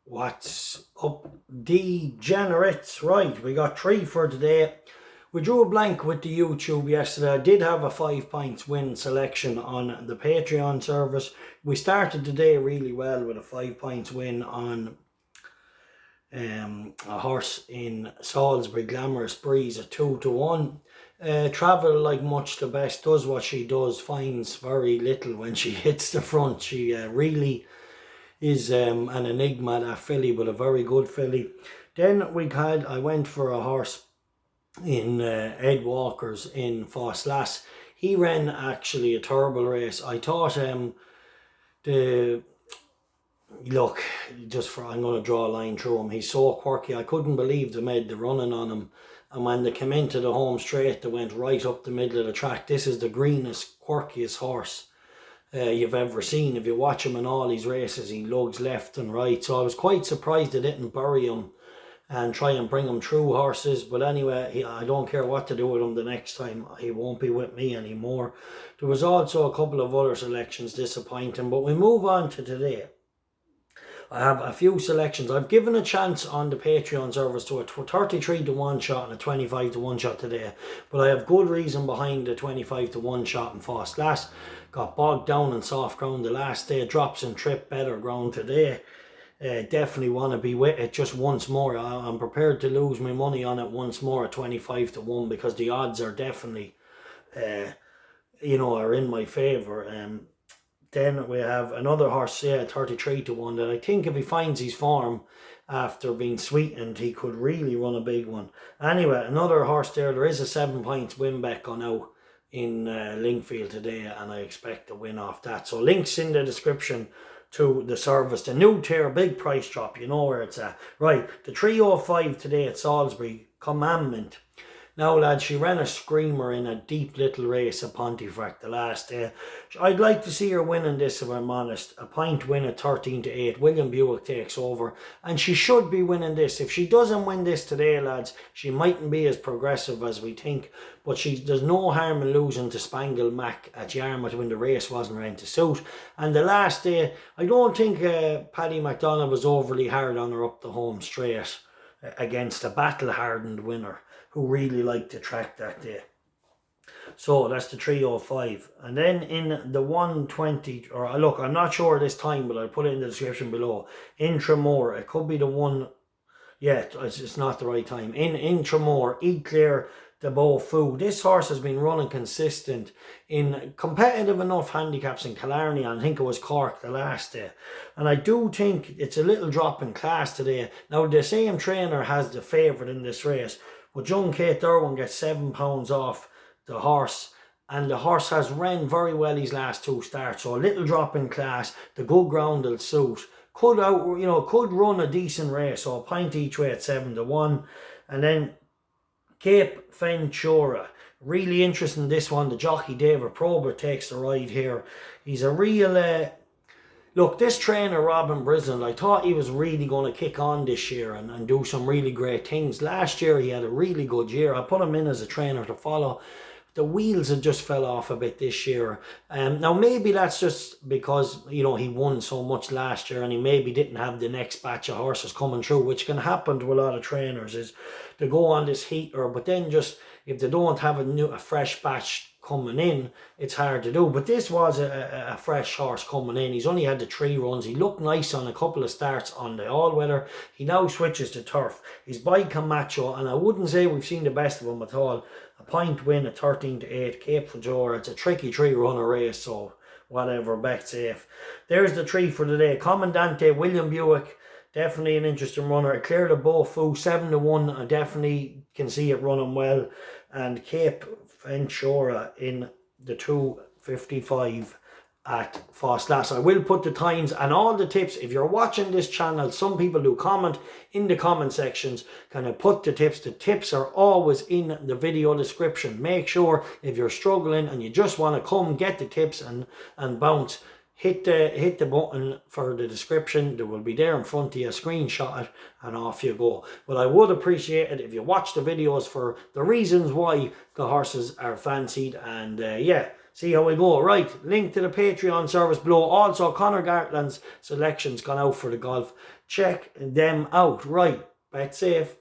What's up, degenerates? Right, we got 3 for today. We drew a blank with the YouTube yesterday. I did have a 5 points win selection on the Patreon service. We started the day really well with a 5 points win on a horse in Salisbury, Glamorous Breeze at 2-1. Travel like much the best, does what she does, finds very little when she hits the front. She really is an enigma, that filly, but a very good filly. Then I went for a horse in Ed Walker's in 𝗏𝗏. He ran actually a terrible race. I thought I'm going to draw a line through him. He's so quirky. I couldn't believe they made the running on him. And when they came into the home straight, they went right up the middle of the track. This is the greenest, quirkiest horse you've ever seen. If you watch him in all these races, he lugs left and right. So I was quite surprised they didn't bury him and try and bring him through horses. But anyway, I don't care what to do with him the next time. He won't be with me anymore. There was also a couple of other selections disappointing. But we move on to today. I have a few selections. I've given a chance on the Patreon service to a 33-1 shot and a 25-1 shot today. But I have good reason behind the 25-1 shot in 𝗏𝗏. Got bogged down in soft ground the last day. Drops and trip better ground today. Definitely want to be with it just once more. I'm prepared to lose my money on it once more at 25-1 because the odds are definitely, are in my favour. Then we have another horse, 33-1, that I think if he finds his form after being sweetened, he could really run a big one. Anyway, another horse there is a 7 points win bet gone out in Linkfield today, and I expect to win off that. So links in the description to the service. The new tier, big price drop, you know where it's at. Right, the 305 today at Salisbury, Commandment. Now lads, she ran a screamer in a deep little race at Pontefract the last day. I'd like to see her winning this if I'm honest. A point win at 13-8. William Buick takes over. And she should be winning this. If she doesn't win this today lads, she mightn't be as progressive as we think. But there's no harm in losing to Spangle Mac at Yarmouth when the race wasn't ready to suit. And the last day, I don't think Paddy McDonald was overly hard on her up the home straight against a battle-hardened winner who really liked the track that day. So that's the 305. And then in the 120, or look, I'm not sure this time, but I'll put it in the description below. In Tramore, it could be the one, yeah, it's not the right time. In Tramore, 𝗕𝗲 This horse has been running consistent in competitive enough handicaps in Killarney, and I think it was Cork the last day. And I do think it's a little drop in class today. Now the same trainer has the favourite in this race, but young Kate Derwin gets £7 off the horse, and the horse has ran very well his last 2 starts. So a little drop in class. The good ground will suit. Could run a decent race. So a point each way at 7-1, and then 𝗕𝗏 really interesting this one. The jockey 𝗵𝗱𝗆 takes the ride here. He's a real look, this trainer Robin Brisland, I thought he was really going to kick on this year and do some really great things. Last year he had a really good year. I put him in as a trainer to follow. The wheels had just fell off a bit this year. Now maybe that's just because he won so much last year and he maybe didn't have the next batch of horses coming through, which can happen to a lot of trainers, is they go on this heater, but then just if they don't have a fresh batch coming in, it's hard to do. But this was a fresh horse coming in. He's only had the 3 runs. He looked nice on a couple of starts on the all-weather. He now switches to turf. He's by Camacho, and I wouldn't say we've seen the best of him at all. A point win at 13-8, 𝗕𝗏. It's a tricky 3-runner race, so whatever, bet safe. There's the 3 for today. Commandante, William Buick, definitely an interesting runner. 𝗕𝗏 7-1, I definitely can see it running well. And 𝗕𝗏 in the 255 at 𝗏𝗏. I will put the times and all the tips. If you're watching this channel, some people do comment in the comment sections. Can I put the tips? The tips are always in the video description. Make sure if you're struggling and you just want to come get the tips and bounce, hit the button for the description. They will be there in front of you. Screenshot it and off you go. But I would appreciate it if you watch the videos for the reasons why the horses are fancied. And yeah, see how we go. Right, link to the Patreon service below. Also, Conor Gartland's selection's gone out for the golf. Check them out. Right, bet safe.